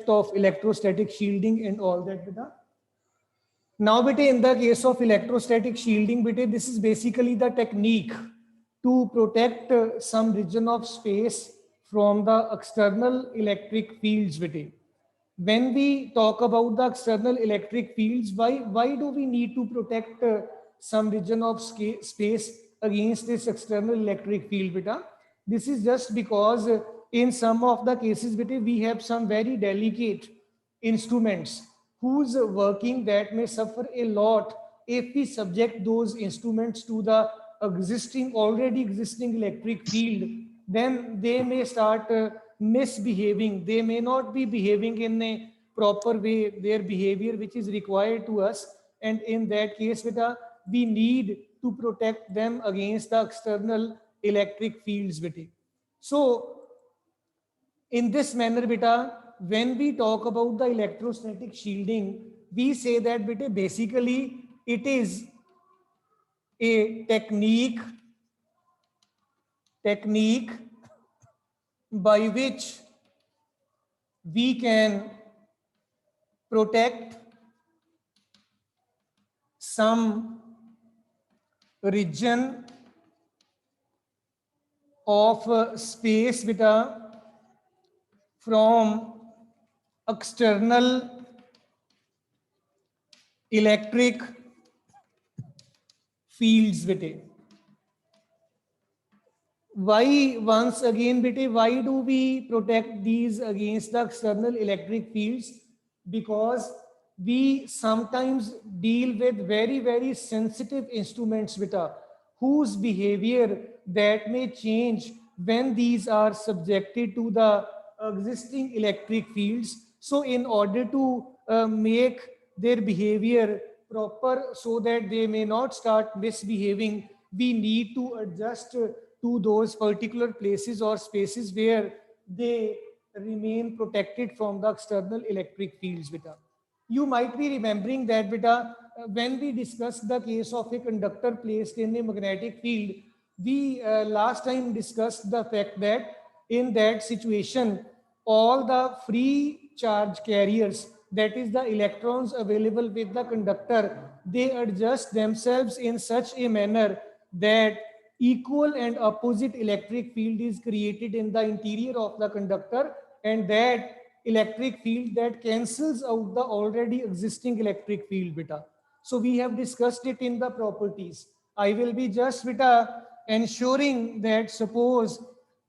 concept of electrostatic shielding and all that, beta. Now, beta, in the case of electrostatic shielding, beta, this is basically the technique to protect some region of space from the external electric fields, beta. When we talk about the external electric fields, why do we need to protect some region of space against this external electric field, beta? This is just because in some of the cases, beta, we have some very delicate instruments whose working that may suffer a lot if we subject those instruments to the already existing electric field. Then they may start misbehaving. They may not be behaving in a proper way, their behavior which is required to us. And in that case, beta, we need to protect them against the external electric fields, beta. So in this manner, beta, when we talk about the electrostatic shielding, we say that, beta, basically it is a technique by which we can protect some region of space, beta, from external electric fields, beta. Why, once again, beta, why do we protect these against the external electric fields? Because we sometimes deal with very sensitive instruments, beta, whose behavior that may change when these are subjected to the existing electric fields. So in order to make their behavior proper so that they may not start misbehaving, we need to adjust to those particular places or spaces where they remain protected from the external electric fields, beta. You might be remembering that, beta, when we discussed the case of a conductor placed in a magnetic field, we last time discussed the fact that in that situation, all the free charge carriers, that is the electrons available with the conductor, they adjust themselves in such a manner that equal and opposite electric field is created in the interior of the conductor, and that electric field that cancels out the already existing electric field, beta. So we have discussed it in the properties. I will be just, beta, ensuring that suppose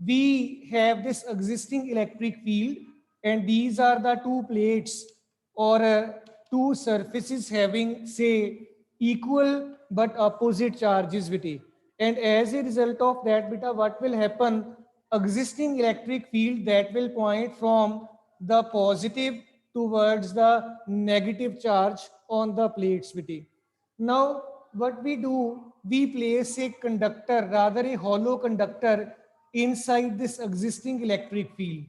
we have this existing electric field and these are the two plates or two surfaces having, say, equal but opposite charges, beta. And as a result of that, beta, what will happen? Existing electric field that will point from the positive towards the negative charge on the plates, beta. Now, what we do, we place a conductor, rather a hollow conductor, inside this existing electric field.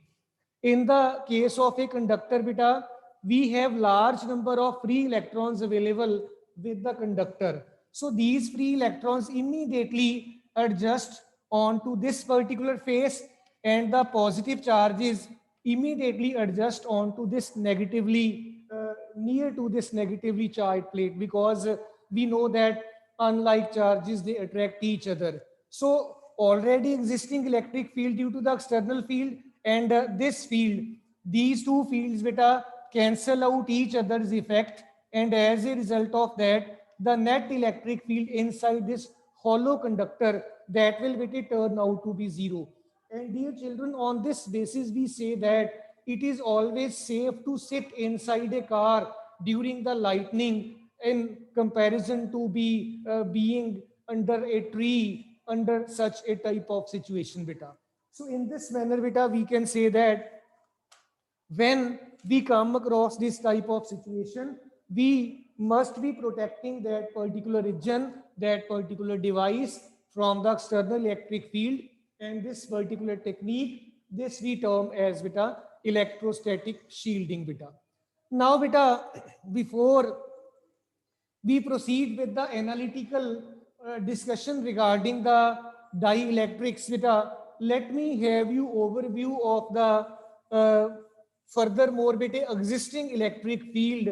In the case of a conductor, beta, we have large number of free electrons available with the conductor. So these free electrons immediately adjust onto this particular face, and the positive charges immediately adjust onto this negatively near to this negatively charged plate, because we know that unlike charges, they attract each other. So already existing electric field due to the external field and this field, these two fields, beta, cancel out each other's effect, and as a result of that, the net electric field inside this hollow conductor, that will, beta, turn out to be zero. And dear children, on this basis, we say that it is always safe to sit inside a car during the lightning in comparison to being under a tree under such a type of situation, beta. So in this manner, beta, we can say that when we come across this type of situation, we must be protecting that particular region, that particular device from the external electric field. And this particular technique, this we term as, beta, electrostatic shielding, beta. Now, beta, before we proceed with the analytical discussion regarding the dielectrics, beta, let me have you overview of the furthermore bete existing electric field,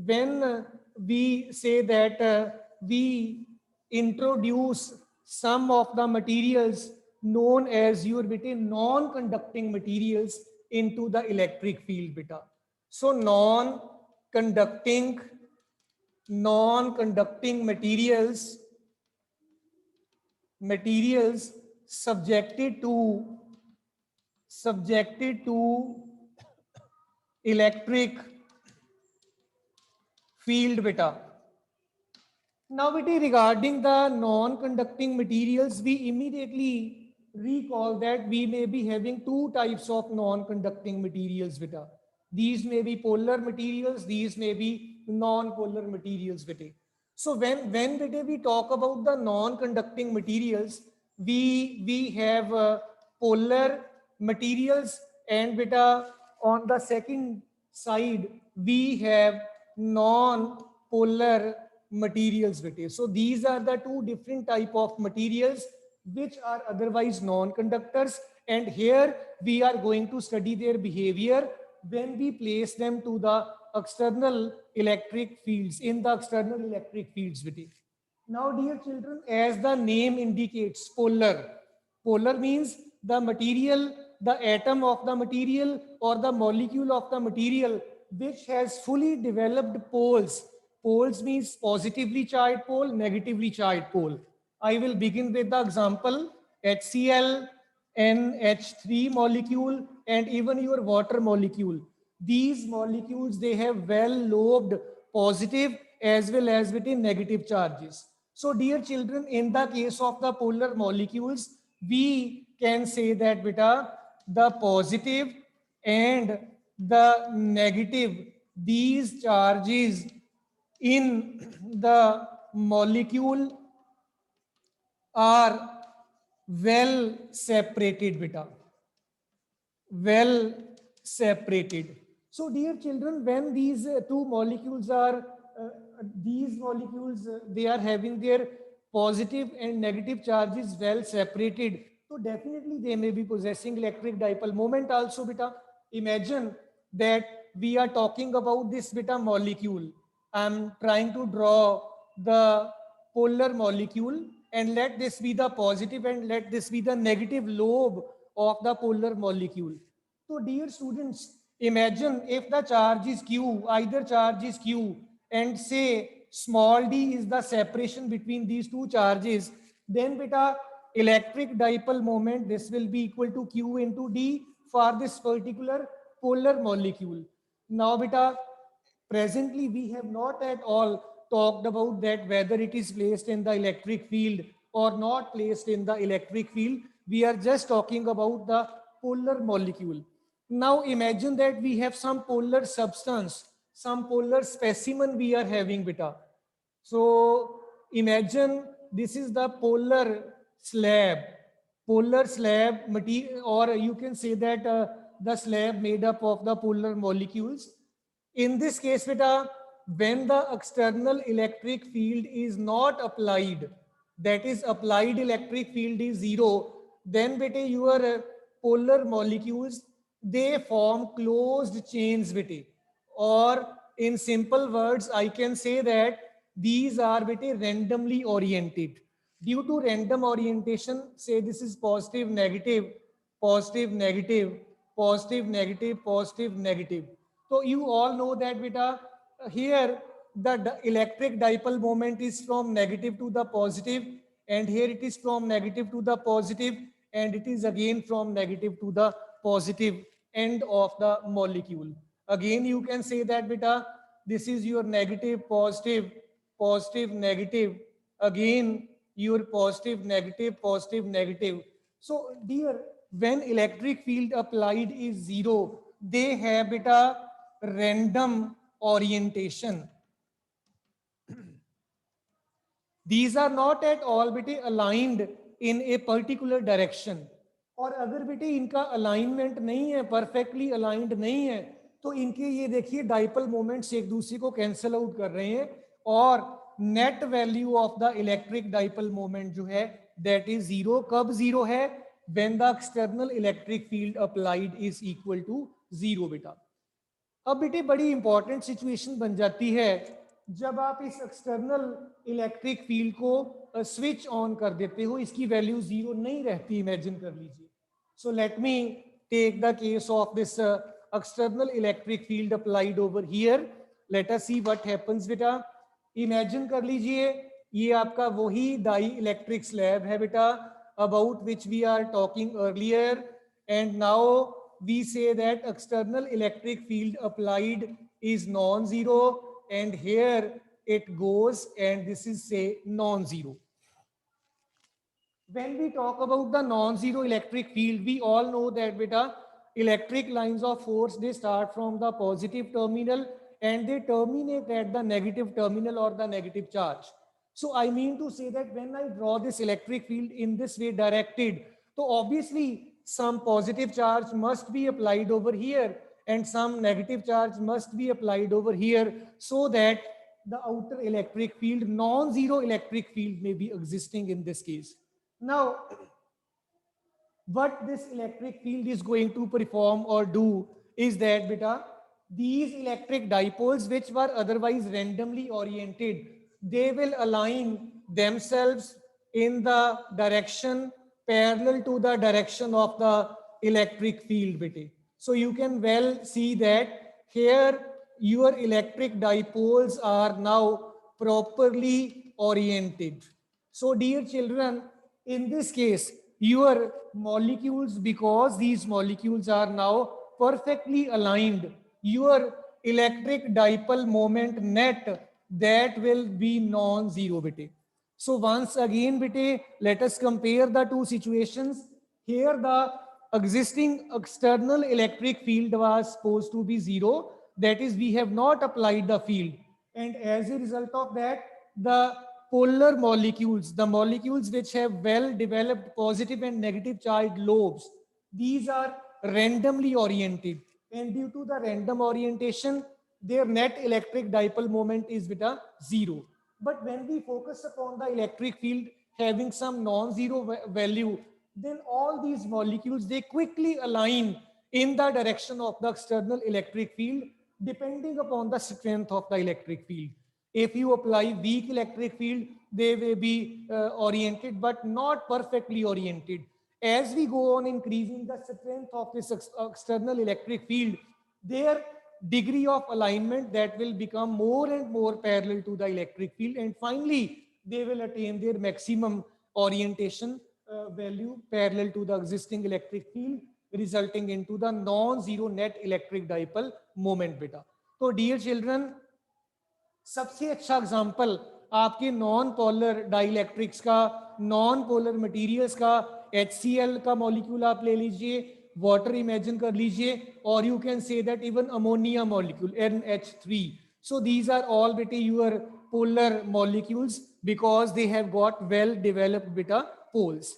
when we say that we introduce some of the materials known as your bete non-conducting materials into the electric field beta. So non-conducting materials subjected to electric field beta. Now, regarding the non-conducting materials, we immediately recall that we may be having two types of non-conducting materials, beta. These may be polar materials, these may be non-polar materials, beta. So when beta, we talk about the non-conducting materials, we have polar materials, and beta on the second side we have non-polar materials bete. So these are the two different type of materials which are otherwise non-conductors, and here we are going to study their behavior when we place them to the external electric fields, in the external electric fields bete. Now, dear children, as the name indicates, polar. Polar means the material, the atom of the material or the molecule of the material which has fully developed poles. Poles means positively charged pole, negatively charged pole. I will begin with the example HCl, NH3 molecule, and even your water molecule. These molecules, they have well lobed positive as well as between negative charges. So dear children, in the case of the polar molecules, we can say that beta, the positive and the negative, these charges in the molecule are well separated beta, well separated. So dear children, when these two molecules are these molecules they are having their positive and negative charges well separated, so definitely they may be possessing electric dipole moment also beta. Imagine that we are talking about this beta molecule. I'm trying to draw the polar molecule, and let this be the positive and let this be the negative lobe of the polar molecule. So dear students, imagine if the charge is Q, either charge is Q, and say small d is the separation between these two charges, then beta electric dipole moment, this will be equal to Q into D for this particular polar molecule. Now beta, presently we have not at all talked about that whether it is placed in the electric field or not placed in the electric field. We are just talking about the polar molecule. Now imagine that we have some polar substance, some polar specimen we are having beta. So imagine this is the polar slab material, or you can say that the slab made up of the polar molecules. In this case, beta, when the external electric field is not applied, that is applied electric field is zero, then beta your polar molecules, they form closed chains beta. Or in simple words, I can say that these are beta randomly oriented. Due to random orientation, say this is positive, negative, positive, negative, positive, negative, positive, negative. So you all know that beta, here the electric dipole moment is from negative to the positive, and here it is from negative to the positive, and it is again from negative to the positive end of the molecule. Again, you can say that beta, this is your negative, positive, positive, negative, again your positive, negative, positive, negative. So dear, when electric field applied is zero, they have beta random orientation. These are not at all beta aligned in a particular direction. और अगर बेटे इनका alignment नहीं है, perfectly aligned नहीं है, तो इनके ये देखिए डाइपल मोमेंट्स एक दूसरे को कैंसिल आउट कर रहे हैं, और net value of the electric dipole moment जो है दैट इज जीरो. कब जीरो है? When the external electric field applied is equal to zero बेटा. अब बेटे बड़ी इंपॉर्टेंट सिचुएशन बन जाती है जब आप इस एक्सटर्नल इलेक्ट्रिक फील्ड को स्विच ऑन कर देते हो, इसकी वैल्यू जीरो नहीं रहती, इमेजिन कर लीजिए. So let me take the case of this external electric field applied over here. Let us see what happens बेटा. इमेजिन कर लीजिए ये आपका वही डाई इलेक्ट्रिक स्लैब है बेटा about which we are talking earlier, and now we say that external electric field applied is non-zero, and here it goes and this is say non-zero. When we talk about the non-zero electric field, we all know that beta electric lines of force, they start from the positive terminal and they terminate at the negative terminal or the negative charge. So I mean to say that when I draw this electric field in this way directed, so obviously some positive charge must be applied over here and some negative charge must be applied over here, so that the outer electric field, non-zero electric field, may be existing in this case. Now, what this electric field is going to perform or do is that beta, these electric dipoles which were otherwise randomly oriented, they will align themselves in the direction parallel to the direction of the electric field beta. So you can well see that here your electric dipoles are now properly oriented. So dear children, in this case, your molecules, because these molecules are now perfectly aligned, your electric dipole moment net, that will be non-zero beta. So once again beta, let us compare the two situations. Here the existing external electric field was supposed to be zero, that is we have not applied the field, and as a result of that the polar molecules, the molecules which have well developed positive and negative charged lobes, these are randomly oriented, and due to the random orientation their net electric dipole moment is beta zero. But when we focus upon the electric field having some non-zero value, then all these molecules, they quickly align in the direction of the external electric field depending upon the strength of the electric field. If you apply weak electric field, they may be oriented but not perfectly oriented. As we go on increasing the strength of this external electric field, their degree of alignment, that will become more and more parallel to the electric field, and finally they will attain their maximum orientation value parallel to the existing electric field, resulting into the non-zero net electric dipole moment beta. So dear children, सबसे अच्छा example आपके non polar dielectrics का, non polar materials का, HCl का molecule आप ले लीजिए, water imagine कर लीजिए, और you can say that even ammonia molecule NH3. So these are all बेटे your polar molecules because they have got well developed बेटा पोल्स.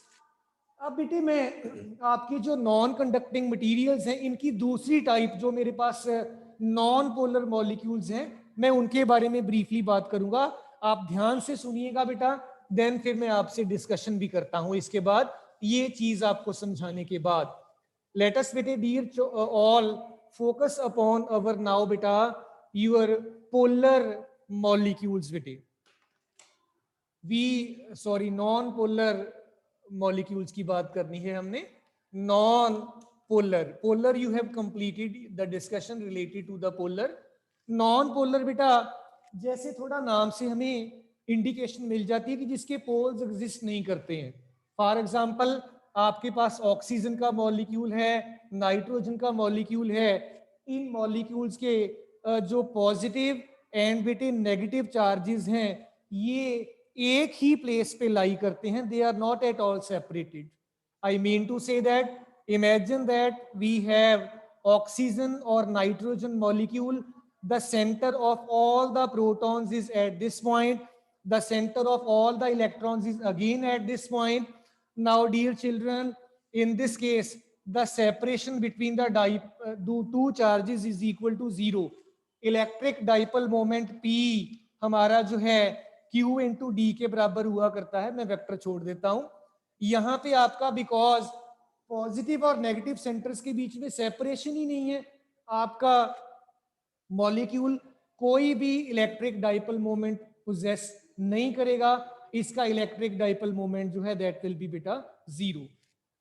अब बेटे मैं आपके जो नॉन कंडक्टिंग मटेरियल्स हैं, इनकी दूसरी टाइप जो मेरे पास नॉन पोलर मॉलिक्यूल्स हैं, मैं उनके बारे में ब्रीफली बात करूंगा. आप ध्यान से सुनिएगा बेटा, देन फिर मैं आपसे डिस्कशन भी करता हूं इसके बाद, ये चीज आपको समझाने के बाद. लेट अस बेटे dear all focus upon our now बेटा योर पोलर मॉलिक्यूल्स बेटे. नॉन पोलर मॉलिक्यूल्स की बात करनी है हमने. Non polar you have completed the discussion related to the polar. Non polar बेटा जैसे थोड़ा नाम से हमें इंडिकेशन मिल जाती है कि जिसके पोल्स एग्जिस्ट नहीं करते हैं. फॉर एग्जांपल आपके पास ऑक्सीजन का मॉलिक्यूल है, नाइट्रोजन का मॉलिक्यूल है. इन मॉलिक्यूल्स के जो पॉजिटिव एंड बेटे नेगेटिव चार्जेस हैं, ये एक ही प्लेस पे लाई करते हैं. They are not at all separated. I mean to say that imagine that we have oxygen or nitrogen molecule. The center of all the protons is at this point, the center of all the electrons is again at this point. Now dear children, in this case the separation between the two charges is equal to zero. Electric dipole moment P हमारा जो है Q into D के बराबर हुआ करता है. मैं vector छोड़ देता हूं यहां पे आपका, बिकॉज पॉजिटिव और नेगेटिव सेंटर्स के बीच में सेपरेशन ही नहीं है. आपका मॉलिक्यूल कोई भी इलेक्ट्रिक डाइपोल मोमेंट पोजेस नहीं करेगा, इसका इलेक्ट्रिक डाइपोल मोमेंट जो है दैट विल बी बेटा जीरो।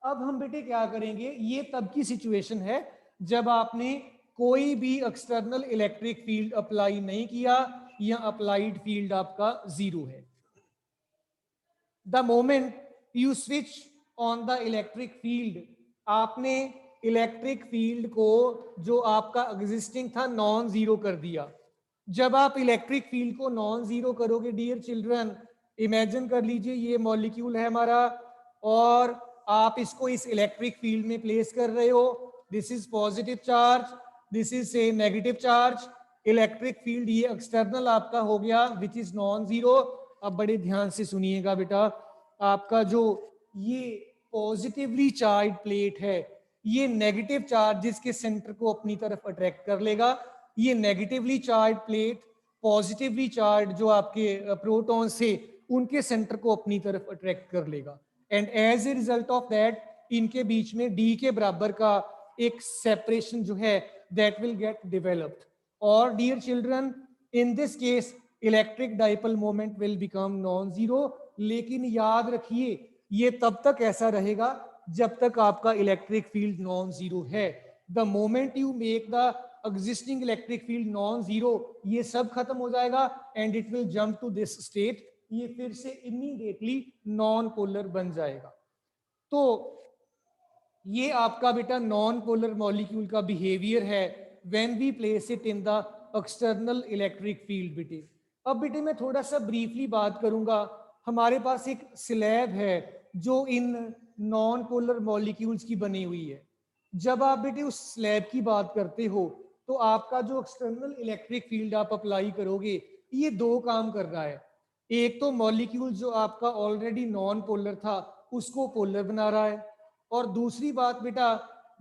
अब हम बेटे क्या करेंगे, ये तब की सिचुएशन है जब आपने कोई भी एक्सटर्नल इलेक्ट्रिक फील्ड अप्लाई नहीं किया या अप्लाइड फील्ड आपका जीरो है। The moment you switch on the electric field, आपने इलेक्ट्रिक फील्ड को जो आपका एग्जिस्टिंग था नॉन जीरो कर दिया। जब आप इलेक्ट्रिक फील्ड को नॉन जीरो करोगे डियर चिल्ड्रन, इमेजिन कर लीजिए ये मॉलिक्यूल है हमारा और आप इसको इस इलेक्ट्रिक फील्ड में प्लेस कर रहे हो। This is positive charge, this is से नेगेटिव चार्ज। इलेक्ट्रिक फील्ड ये एक्सटर्नल आपका हो गया विच इज नॉन जीरो। अब बड़े ध्यान से सुनिएगा बेटा, आपका जो ये पॉजिटिवली चार्ज प्लेट है ये नेगेटिव चार्जेस के सेंटर को अपनी तरफ अट्रैक्ट कर लेगा। ये negatively charge plate positively charge जो आपके प्रोटॉन से उनके सेंटर को अपनी तरफ अट्रैक्ट कर लेगा and as a result of that इनके बीच में डी के बराबर का एक सेपरेशन जो है दैट विल गेट डेवलप्ड। और dear children in this case electric dipole moment will become non zero. लेकिन याद रखिए ये तब तक ऐसा रहेगा जब तक आपका इलेक्ट्रिक फील्ड नॉन जीरो है। The moment you make the existing electric field non zero ये सब खत्म हो जाएगा and it will jump to this state, ये फिर से इमीडिएटली नॉन पोलर बन जाएगा। तो ये आपका बेटा नॉन पोलर मॉलिक्यूल का बिहेवियर है when we place it in the external electric field बेटे। अब बेटे मैं थोड़ा सा ब्रीफली बात करूंगा, हमारे पास एक स्लैब है जो इन नॉन पोलर मॉलिक्यूल्स की बनी हुई है। जब आप बेटे उस स्लैब की बात करते हो तो आपका जो एक्सटर्नल इलेक्ट्रिक फील्ड आप अप्लाई करोगे ये दो काम कर रहा है। एक तो मॉलिक्यूल जो आपका ऑलरेडी नॉन पोलर था उसको पोलर बना रहा है, और दूसरी बात बेटा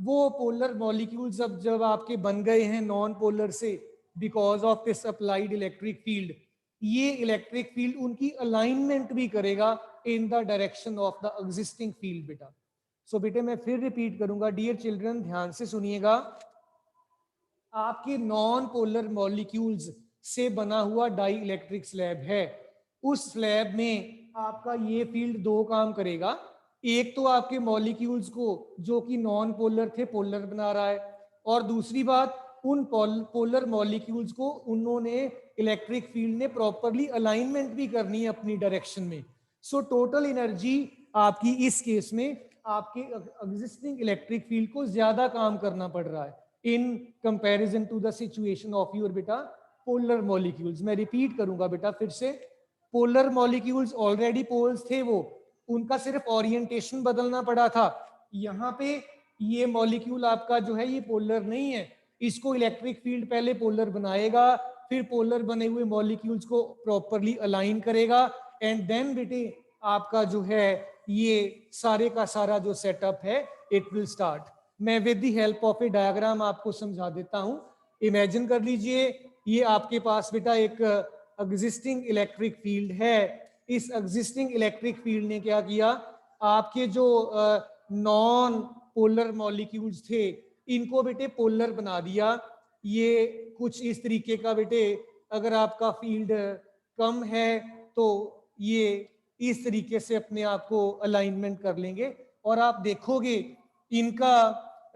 वो पोलर मॉलिक्यूल्स अब जब आपके बन गए हैं नॉन पोलर से because of this applied electric field, ये इलेक्ट्रिक फील्ड उनकी अलाइनमेंट भी करेगा in the direction of the existing field बेटा। सो बेटे मैं फिर रिपीट करूंगा, डियर चिल्ड्रन ध्यान से सुनिएगा, आपके नॉन पोलर मॉलिक्यूल्स से बना हुआ डाई इलेक्ट्रिक स्लैब है। उस स्लैब में आपका ये फील्ड दो काम करेगा, एक तो आपके मॉलिक्यूल्स को जो कि नॉन पोलर थे पोलर बना रहा है, और दूसरी बात उन पोलर मॉलिक्यूल्स को उन्होंने इलेक्ट्रिक फील्ड ने प्रॉपरली अलाइनमेंट भी करनी है अपनी डायरेक्शन में। सो टोटल एनर्जी आपकी इस केस में आपके एग्जिस्टिंग इलेक्ट्रिक फील्ड को ज्यादा काम करना पड़ रहा है in comparison to the situation of your बेटा पोलर मॉलिक्यूल्स। मैं रिपीट करूंगा बेटा फिर से, पोलर मॉलिक्यूल्स ऑलरेडी पोल्स थे, वो उनका सिर्फ ओरिएंटेशन बदलना पड़ा था। यहाँ पे ये मॉलिक्यूल आपका जो है ये पोलर नहीं है, इसको इलेक्ट्रिक फील्ड पहले पोलर बनाएगा, फिर पोलर बने हुए मॉलिक्यूल्स को प्रॉपरली अलाइन करेगा एंड देन बेटे आपका जो है ये सारे का सारा जो सेटअप है इट विल स्टार्ट। मैं with the help of A diagram आपको समझा देता हूं। इमेजिन कर लीजिए ये आपके पास बेटा एक एग्जिस्टिंग इलेक्ट्रिक फील्ड है। इस एग्जिस्टिंग इलेक्ट्रिक फील्ड ने क्या किया, आपके जो नॉन पोलर मॉलिक्यूल्स थे इनको बेटे पोलर बना दिया। ये कुछ इस तरीके का बेटे, अगर आपका फील्ड कम है तो ये इस तरीके से अपने आप को अलाइनमेंट कर लेंगे और आप देखोगे इनका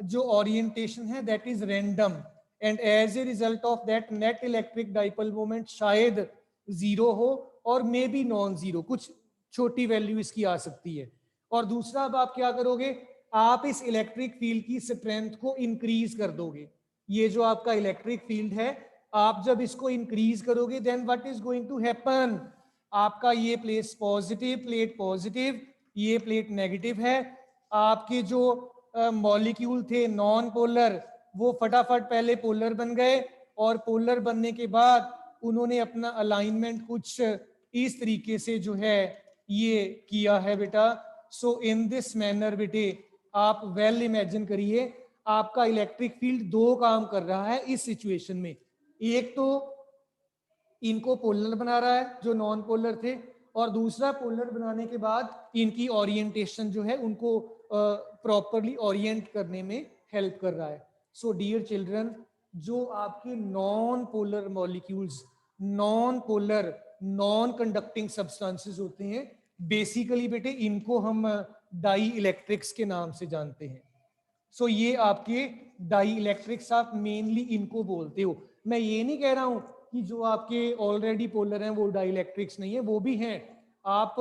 जो ओरिएंटेशन है that is random and as a result of that net electric dipole moment शायद जीरो हो और मे बी नॉन जीरो, कुछ छोटी वैल्यू इसकी आ सकती है। और दूसरा अब आप क्या करोगे, आप इस इलेक्ट्रिक फील्ड की स्ट्रेंथ को इंक्रीज कर दोगे। ये जो आपका इलेक्ट्रिक फील्ड है आप जब इसको इंक्रीज करोगे then what is going to happen, आपका ये प्लेट पॉजिटिव, ये प्लेट नेगेटिव है। आपके जो मॉलिक्यूल थे नॉन पोलर वो फटाफट पहले पोलर बन गए और पोलर बनने के बाद उन्होंने अपना अलाइनमेंट कुछ इस तरीके से जो है ये किया है बेटा। सो इन दिस मैनर बेटे आप वेल इमेजिन करिए आपका इलेक्ट्रिक फील्ड दो काम कर रहा है इस सिचुएशन में, एक तो इनको पोलर बना रहा है जो नॉन पोलर थे, और दूसरा पोलर बनाने के बाद इनकी ओरिएंटेशन जो है उनको प्रॉपरली ओरिएंट करने में हेल्प कर रहा है। सो डियर चिल्ड्रन जो आपके non polar molecules, non polar, non conducting substances होते हैं, बेसिकली बेटे इनको हम डाई इलेक्ट्रिक्स के नाम से जानते हैं। सो ये आपके डाई इलेक्ट्रिक्स, आप मेनली इनको बोलते हो। मैं ये नहीं कह रहा हूं कि जो आपके ऑलरेडी पोलर हैं वो डाई इलेक्ट्रिक्स नहीं है, वो भी हैं। आप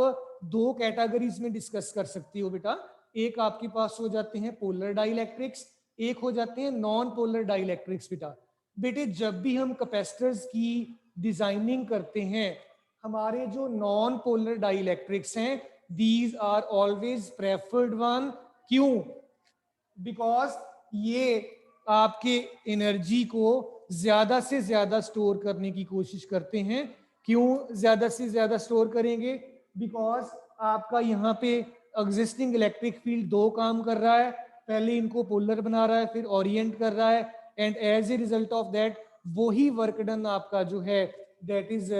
दो कैटेगरीज में डिस्कस कर सकती हो बेटा। एक आपके पास हो जाते हैं पोलर डाई इलेक्ट्रिक्स, एक हो जाते हैं नॉन पोलर डाई इलेक्ट्रिक्स। बेटा बेटे जब भी हम कैपेसिटर्स की डिजाइनिंग करते हैं, हमारे जो नॉन पोलर डाई इलेक्ट्रिक्स हैं, these are always preferred one. क्यों? बिकॉज ये आपके एनर्जी को ज्यादा से ज्यादा स्टोर करने की कोशिश करते हैं। क्यों ज्यादा से ज्यादा स्टोर करेंगे? बिकॉज आपका यहाँ पे एग्जिस्टिंग इलेक्ट्रिक फील्ड दो काम कर रहा है, पहले इनको पोलर बना रहा है, फिर ओरिएंट कर रहा है, and as a result of that वही वर्क डन आपका जो है that is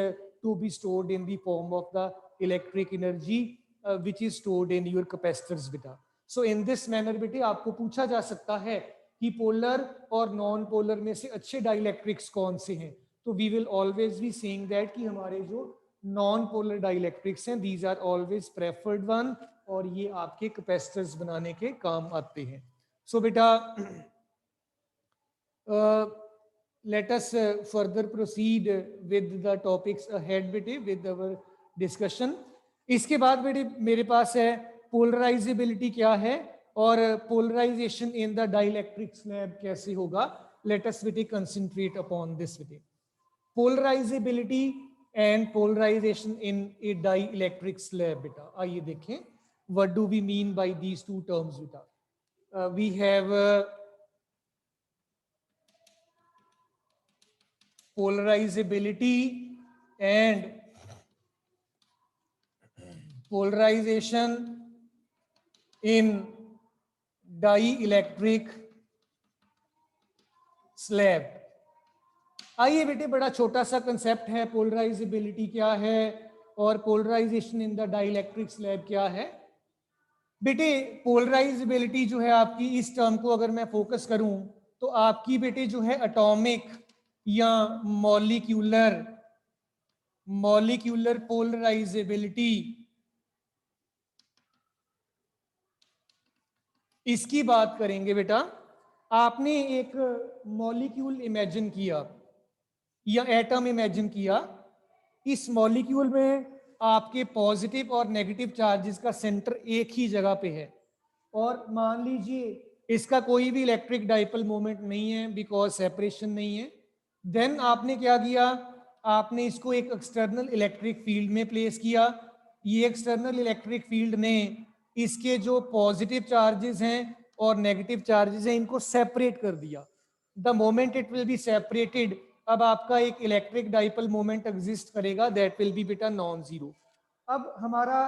to be stored in the form of the electric energy which is stored in your capacitors बेटा। सो इन दिस मैनर बेटे आपको पूछा जा सकता है कि पोलर और नॉन पोलर में से अच्छे डाइलेक्ट्रिक्स कौन से हैं, तो we will always be saying that कि हमारे जो नॉन पोलर डाइलेक्ट्रिक्स हैं these are always preferred one, और ये आपके कैपेसिटर्स बनाने के काम आते हैं। सो बेटा let us further proceed with the topics ahead बेटे with our discussion। इसके बाद बेटे मेरे पास है पोलराइजेबिलिटी क्या है और polarisation in the dielectric slab कैसे होगा। लेट अस बेटे कंसंट्रेट अपॉन दिस बेटे, polarizability and polarization in a dielectric slab. बेटा आइए देखें what do we mean by these two terms. बेटा we have polarizability and polarization in dielectric slab। आइए बेटे बड़ा छोटा सा कंसेप्ट है, पोलराइजेबिलिटी क्या है और polarisation in the dielectric slab क्या है। बेटे पोलराइजेबिलिटी जो है आपकी, इस टर्म को अगर मैं फोकस करूं तो आपकी बेटे जो है एटॉमिक या मॉलिक्यूलर पोलराइजेबिलिटी, इसकी बात करेंगे। बेटा आपने एक मॉलिक्यूल इमेजिन किया या एटम इमेजिन किया, इस मॉलिक्यूल में आपके पॉजिटिव और नेगेटिव चार्जेस का सेंटर एक ही जगह पे है, और मान लीजिए इसका कोई भी इलेक्ट्रिक डाइपोल मोमेंट नहीं है बिकॉज सेपरेशन नहीं है। देन आपने क्या किया, आपने इसको एक एक्सटर्नल इलेक्ट्रिक फील्ड में प्लेस किया। ये एक्सटर्नल इलेक्ट्रिक फील्ड ने इसके जो पॉजिटिव चार्जेस हैं और नेगेटिव चार्जेस हैं इनको सेपरेट कर दिया। The moment it will be separated, अब आपका एक इलेक्ट्रिक डाइपोल मोमेंट एग्जिस्ट करेगा, दैट विल बी बेटा नॉन जीरो। अब हमारा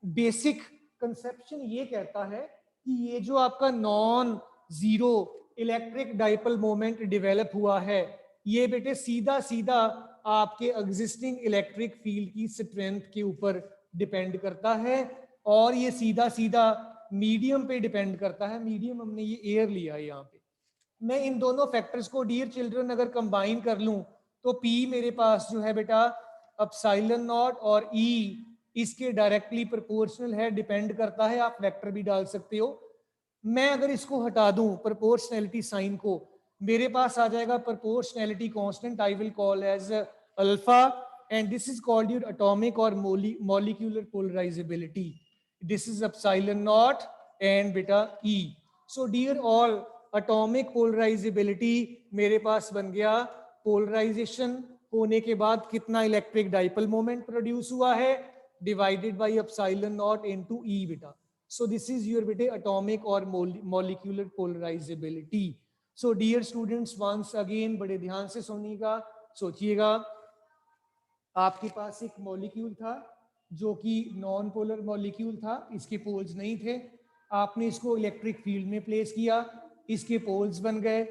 बेसिक कंसेप्शन ये कहता है कि ये जो आपका non zero electric dipole moment develop हुआ है, ये बेटे सीधा सीधा आपके एग्जिस्टिंग इलेक्ट्रिक फील्ड की स्ट्रेंथ के ऊपर डिपेंड करता है, और ये सीधा सीधा मीडियम पे डिपेंड करता है। मीडियम हमने ये एयर लिया है यहाँ पे। मैं इन दोनों फैक्टर्स को डियर चिल्ड्रन अगर कंबाइन कर लूं तो P मेरे पास जो है बेटा एप्सिलॉन नॉट और E इसके डायरेक्टली प्रोपोर्शनल है, डिपेंड करता है, आप वेक्टर भी डाल सकते हो। मैं अगर इसको हटा दूं प्रोपोर्शनैलिटी साइन को, मेरे पास आ जाएगा proportionality constant, I will call as alpha, and this is called your atomic और molecular polarizability. This is epsilon naught and बेटा E। So dear all, atomic polarizability मेरे पास बन गया पोलराइजेशन होने के बाद कितना इलेक्ट्रिक डाइपोल मोमेंट प्रोड्यूस हुआ है divided by epsilon not into E बेटा। So this is your बेटे atomic और molecular polarizability। So dear students, once again बड़े ध्यान से सुनिएगा, सोचिएगा। आपके पास एक मॉलिक्यूल था जो कि नॉन पोलर मॉलिक्यूल था, इसके पोल्स नहीं थे, आपने इसको इलेक्ट्रिक फील्ड में प्लेस किया, इसके पोल्स बन गए।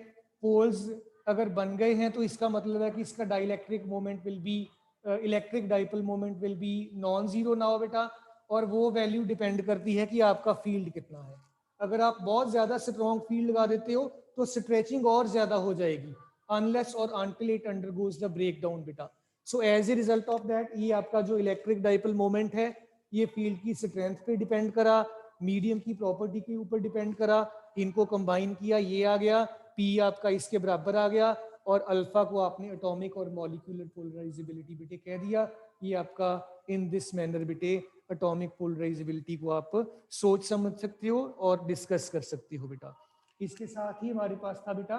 पोल्स अगर बन गए हैं तो इसका मतलब है कि इसका dielectric moment will be, electric dipole moment will be non zero now बेटा, और वो वैल्यू डिपेंड करती है कि आपका फील्ड कितना है। अगर आप बहुत ज्यादा स्ट्रॉन्ग फील्ड लगा देते हो तो स्ट्रेचिंग और ज्यादा हो जाएगी, unless or until it undergoes the breakdown बेटा. So as a result of that, ये आपका जो इलेक्ट्रिक डाइपोल मोमेंट है ये फील्ड की स्ट्रेंथ पे डिपेंड करा, मीडियम की प्रॉपर्टी के ऊपर डिपेंड करा, इनको कंबाइन किया, ये आ गया, पी आपका इसके बराबर आ गया, और अल्फा को आपने एटॉमिक और मॉलिक्यूलर पोलराइजेबिलिटी बेटे कह दिया. ये आपका इन दिस मैनर बेटे एटॉमिक पोलराइजेबिलिटी को आप सोच समझ सकते हो और डिस्कस कर सकते हो बेटा. इसके साथ ही हमारे पास था बेटा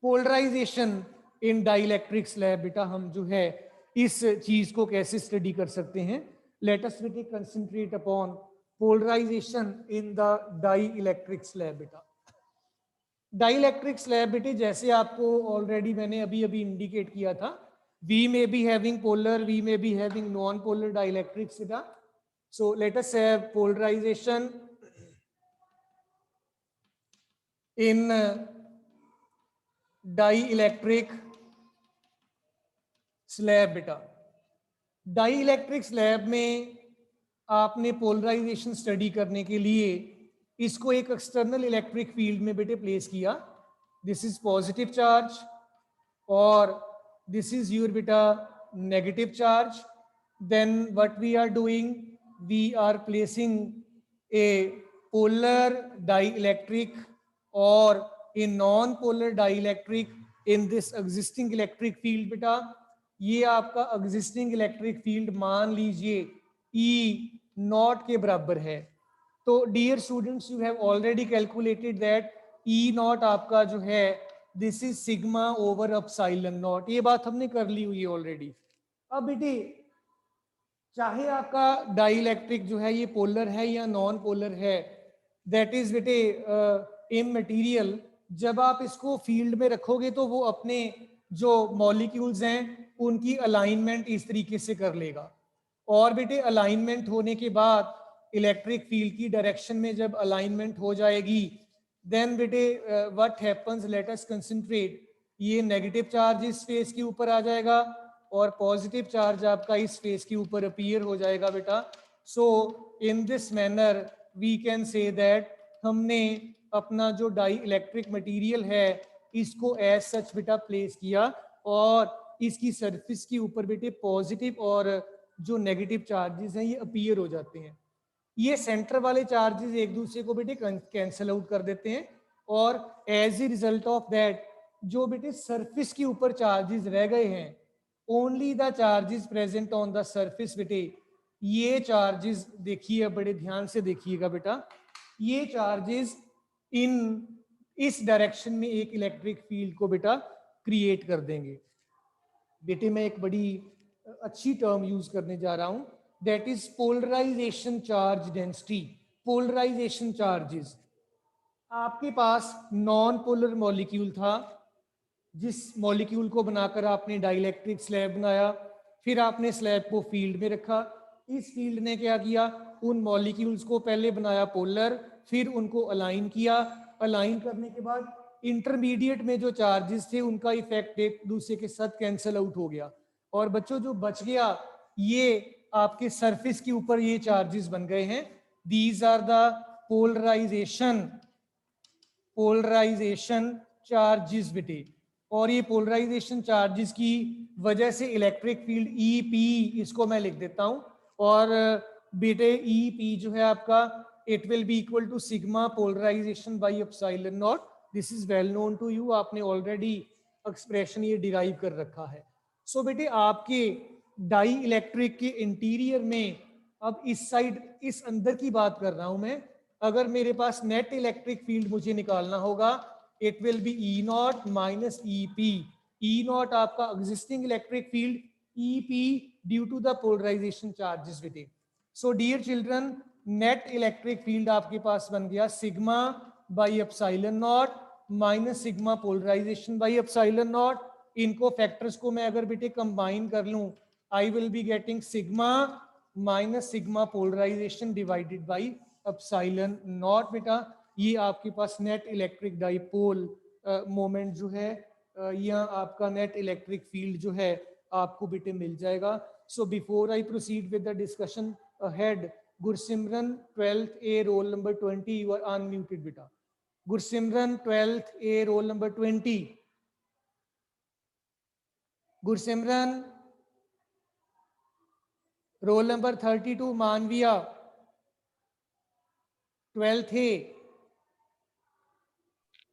पोलराइजेशन इन डाइइलेक्ट्रिक स्लैब. बेटा हम जो है इस चीज को कैसे स्टडी कर सकते हैं. लेट अस बेटे concentrate upon polarisation in the dielectric slab. बेटा डाइइलेक्ट्रिक स्लैब बेटे जैसे आपको ऑलरेडी मैंने अभी अभी इंडिकेट किया था, we may be having polar, we may be having non polar dielectrics बेटा. So let us have polarization in dielectric slab. बेटा डाइइलेक्ट्रिक स्लैब में आपने पोलराइजेशन स्टडी करने के लिए इसको एक एक्सटर्नल इलेक्ट्रिक फील्ड में बेटे प्लेस किया. दिस इज पॉजिटिव चार्ज और दिस इज योर बेटा negative charge. Then what we are doing, we are placing a polar dielectric और a non polar dielectric in this existing electric field. बेटा ये आपका existing electric field मान लीजिए ई not के बराबर है. तो dear students, you have already calculated that E not आपका जो है this is sigma over epsilon nought. ये बात हमने कर ली हुई है ऑलरेडी. अब बेटे चाहे आपका डाइइलेक्ट्रिक जो है ये पोलर है या नॉन पोलर है, दैट इज बेटे इममटेरियल. जब आप इसको फील्ड में रखोगे तो वो अपने जो मॉलिक्यूल्स हैं उनकी अलाइनमेंट इस तरीके से कर लेगा. और बेटे अलाइनमेंट होने के बाद इलेक्ट्रिक फील्ड की डायरेक्शन में जब अलाइनमेंट हो जाएगी, देन बेटे what happens, let us concentrate, ये नेगेटिव चार्ज इस फेस के ऊपर आ जाएगा और पॉजिटिव चार्ज आपका इस फेस के ऊपर अपीयर हो जाएगा बेटा. So in this manner we can say that हमने अपना जो डाई इलेक्ट्रिक मटीरियल है इसको एज सच बेटा प्लेस किया और इसकी सरफेस के ऊपर बेटे पॉजिटिव और जो नेगेटिव चार्जेस हैं ये अपीयर हो जाते हैं. ये सेंटर वाले चार्जेस एक दूसरे को बेटे कैंसिल आउट कर देते हैं और as a result of that जो बेटे सरफेस के ऊपर चार्जेस रह गए हैं, only the charges present on the surface बेटे, ये चार्जेस देखिए बड़े ध्यान से देखिएगा बेटा, ये चार्जेस इन इस डायरेक्शन में एक इलेक्ट्रिक फील्ड को बेटा क्रिएट कर देंगे. बेटे मैं एक बड़ी अच्छी टर्म यूज करने जा रहा हूं, that is polarisation charge density. Polarisation charges, आपके पास नॉन पोलर मॉलिक्यूल था, जिस मॉलिक्यूल को बनाकर आपने डाइइलेक्ट्रिक स्लैब बनाया, फिर आपने स्लैब को फील्ड में रखा. इस फील्ड ने क्या किया, उन मॉलिक्यूल्स को पहले बनाया पोलर, फिर उनको अलाइन किया. अलाइन करने के बाद इंटरमीडिएट में जो चार्जेस थे उनका इफेक्ट एक दूसरे के साथ कैंसिल आउट हो गया और बच्चों जो बच गया ये आपके सरफेस के ऊपर ये चार्जेस बन गए हैं. These are the polarisation charges बेटे. और ये पोलराइजेशन चार्जेस की वजह से इलेक्ट्रिक फील्ड ई पी, इसको मैं लिख देता हूं, और बेटे ई पी जो है आपका it will be equal to sigma polarisation by epsilon nought. This is well known to you, आपने ऑलरेडी एक्सप्रेशन ये डिराइव कर रखा है. सो बेटे आपके डाई इलेक्ट्रिक के इंटीरियर में, अब इस साइड इस अंदर की बात कर रहा हूं मैं, अगर मेरे पास नेट इलेक्ट्रिक फील्ड मुझे निकालना होगा, it will be E naught minus E P. E not आपका existing electric field, E P due to the polarisation charges बेटे. So dear children, net electric field आपके पास बन गया sigma by epsilon naught minus sigma polarisation by epsilon naught. इनको factors को मैं अगर बेटे कंबाइन कर लूं, I will be getting sigma minus sigma polarization divided by epsilon naught. बेटा ये आपके पास नेट इलेक्ट्रिक डाइपोल मोमेंट जो है या आपका नेट इलेक्ट्रिक फील्ड जो है आपको बेटे मिल जाएगा. So before I proceed with the discussion ahead, Gursimran 12th A roll number 20, you are unmuted बेटा. Gursimran 12th A roll number 20, Gursimran, roll number 32 Manviya, 12th A।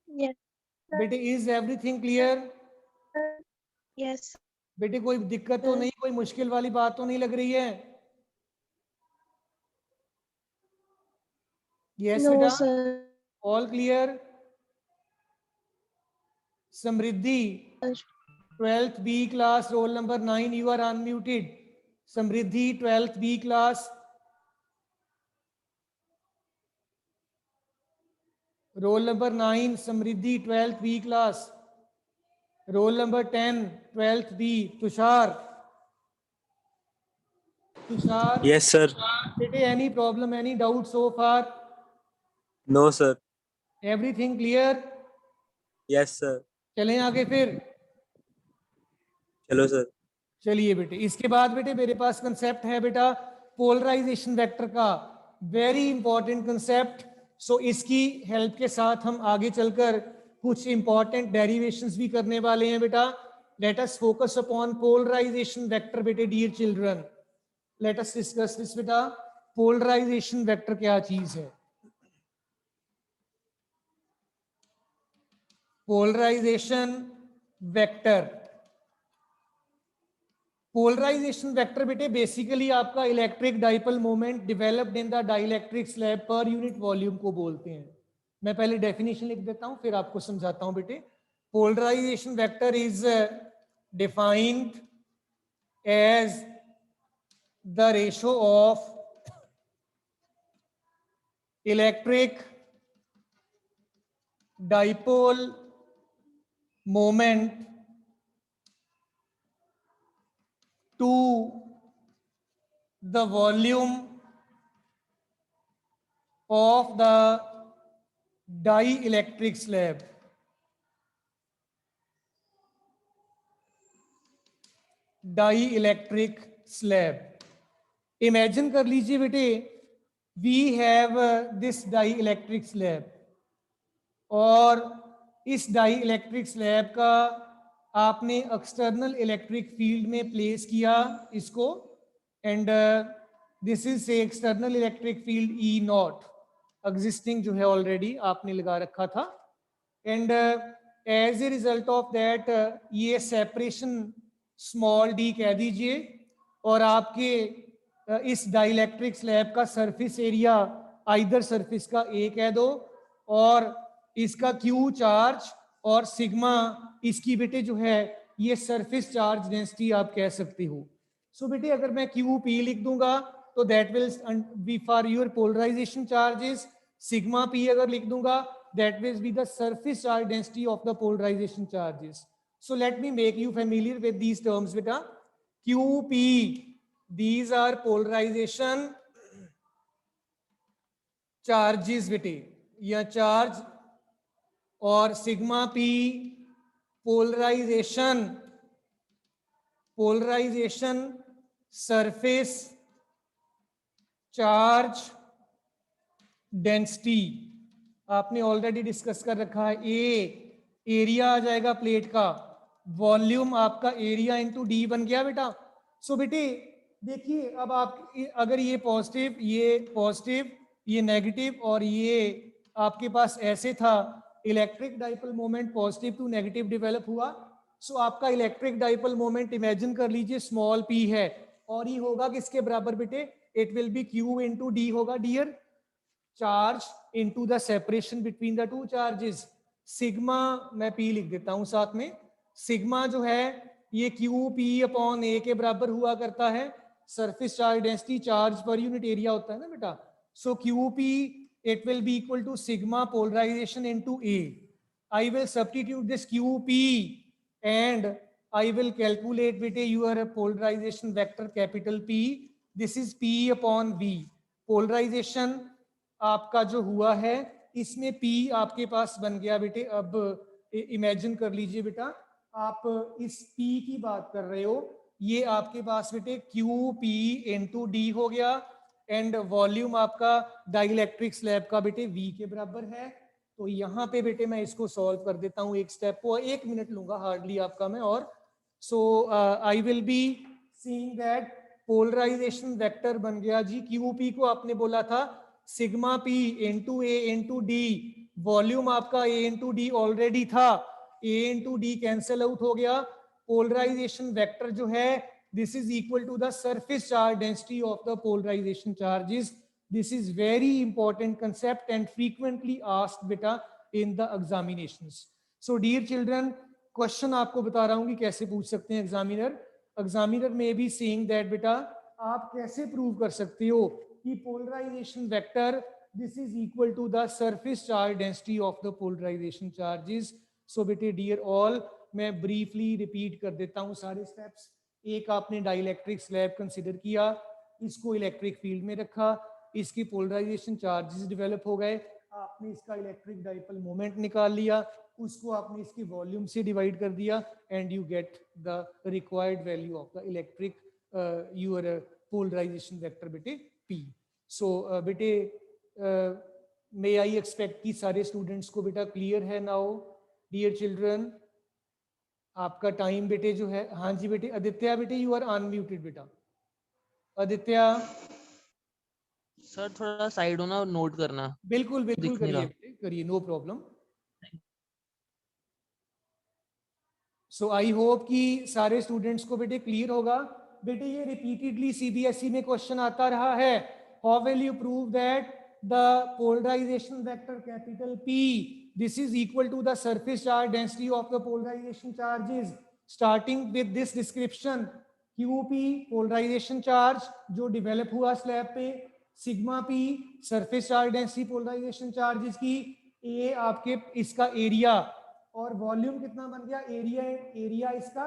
Yes, sir. बेटे इज एवरीथिंग क्लियर? Yes, बेटे कोई दिक्कत तो नहीं, कोई मुश्किल वाली बात तो नहीं लग रही है? यस no, बेटा, sir. All clear? Samriddhi, 12th B class, roll number 9, you are unmuted. Samriddhi, 12th B class, roll number 9, Samriddhi, 12th B class. Roll number 10, 12th B, Tushar. Tushar, Yes, sir. बेटे any problem, any doubt so far? No, sir. Everything clear? Yes, sir. चलें आगे फिर। चलो sir. चलिए बेटे, इसके बाद बेटे मेरे पास कंसेप्ट है बेटा पोलराइजेशन वेक्टर का, वेरी इंपॉर्टेंट कंसेप्ट। सो इसकी हेल्प के साथ हम आगे चलकर कुछ इंपॉर्टेंट डेरिवेशंस भी करने वाले हैं बेटा। Let us focus upon polarization vector बेटे, dear children. Let us discuss this बेटा, पोलराइजेशन वेक्टर क्या चीज है? पोलराइजेशन वेक्टर, पोलराइजेशन वेक्टर बेटे बेसिकली आपका electric dipole moment developed in the dielectric slab per unit volume को बोलते हैं। मैं पहले डेफिनेशन लिख देता हूं फिर आपको समझाता हूं बेटे। Polarisation vector is defined as the ratio of electric dipole moment to the volume of the dielectric slab। Dielectric slab, imagine कर लीजिए बेटे, we have this dielectric slab, और इस डाइइलेक्ट्रिक स्लैब का आपने एक्सटर्नल इलेक्ट्रिक फील्ड में place किया इसको, and this is say external electric field E nought existing जो है ऑलरेडी आपने लगा रखा था, and as a result of that ये सेपरेशन स्मॉल डी कह दीजिए, और आपके इस डाइलेक्ट्रिक स्लैब का सरफेस एरिया आइदर सरफेस का ए कह दो, और इसका क्यू चार्ज और सिग्मा इसकी बेटे जो है ये सरफेस चार्ज डेंसिटी आप कह सकते हो। सो बेटे अगर मैं क्यू पी लिख दूंगा तो that will be for your polarisation charges, sigma P अगर लिख दूंगा that will be the surface charge density of the polarization charges. So let me make you familiar with these terms beta. QP, these are polarization charges beta, या charge, और sigma P polarization surface charge density आपने already discuss कर रखा है। ए area आ जाएगा plate का, volume आपका area into D बन गया बेटा। सो बेटे देखिए अब आप अगर ये पॉजिटिव ये नेगेटिव और ये आपके पास ऐसे था, electric dipole moment positive to negative develop हुआ। सो आपका इलेक्ट्रिक डाइपोल मोमेंट इमेजिन कर लीजिए स्मॉल पी है, और ये होगा किसके बराबर बेटे? It will be q into d होगा dear, charge into the separation between the two charges. Sigma मैं पी लिख देता हूं साथ में, सिग्मा जो है ये क्यू पी अपॉन ए के बराबर हुआ करता है, surface charge density charge per unit area होता है ना बेटा। So q p it will be equal to sigma polarization into a. I will substitute this q p and I will calculate बेटे your polarization vector capital P, this is P upon V. Polarization आपका जो हुआ है इसमें P आपके पास बन गया बेटे। अब इमेजिन कर लीजिए बेटा, आप इस P की बात कर रहे हो, ये आपके पास बेटे QP इंटू डी हो गया, एंड वॉल्यूम आपका डाइलेक्ट्रिक स्लैब का बेटे V के बराबर है। तो यहाँ पे बेटे मैं इसको सॉल्व कर देता हूँ एक स्टेप को, 1 मिनट लूंगा हार्डली आपका मैं, और so I will be seeing that polarization vector बन गया जी, QP को आपने बोला था sigma P into A into D, volume आपका A इंटू D ऑलरेडी था, A into D cancel out हो गया, पोलराइजेशन वेक्टर जो है this is equal to the surface charge density of the polarization charges. This is very important concept and frequently asked beta in the examinations. So dear children, question आपको बता रहा हूं कि कैसे पूछ सकते हैं एग्जामिनर में भी सेइंग दैट बेटा आप कैसे प्रूव कर सकते हो कि polarization vector this is equal to the surface charge density of the polarisation charges. So बेटे डियर ऑल, मैं ब्रीफली रिपीट कर देता हूं सारे स्टेप्स. एक आपने डाइलेक्ट्रिक स्लैब कंसिडर किया, इसको इलेक्ट्रिक फील्ड में रखा, इसकी पोलराइजेशन चार्जेस डेवलप हो गए, आपने इसका इलेक्ट्रिक डाइपोल मोमेंट निकाल लिया, उसको आपने इसके वॉल्यूम से डिवाइड कर दिया and you get the required value of the electric your polarisation vector बेटे P. सो बेटे मे आई एक्सपेक्ट कि सारे स्टूडेंट्स को बेटा क्लियर है नाउ डियर चिल्ड्रन. आपका टाइम बेटे जो है, हाँ जी बेटे आदित्य बेटे यू आर अनम्यूटेड बेटा. आदित्य सर थोड़ा साइड होना और नोट करना. बिल्कुल बिल्कुल दिख नहीं करिए रहा. बेटे, करिए, no problem. So I hope कि सारे स्टूडेंट्स को बेटे क्लियर होगा. बेटे ये रिपीटेडली सीबीएसई में क्वेश्चन आता रहा है. How will you prove that the polarisation vector capital P this is equal to the surface charge density of the polarization charges, starting with this description. QP polarisation charge जो develop हुआ slab पे, sigma P surface charge density polarisation charges की, A आपके इसका area, और volume कितना बन गया, एरिया इसका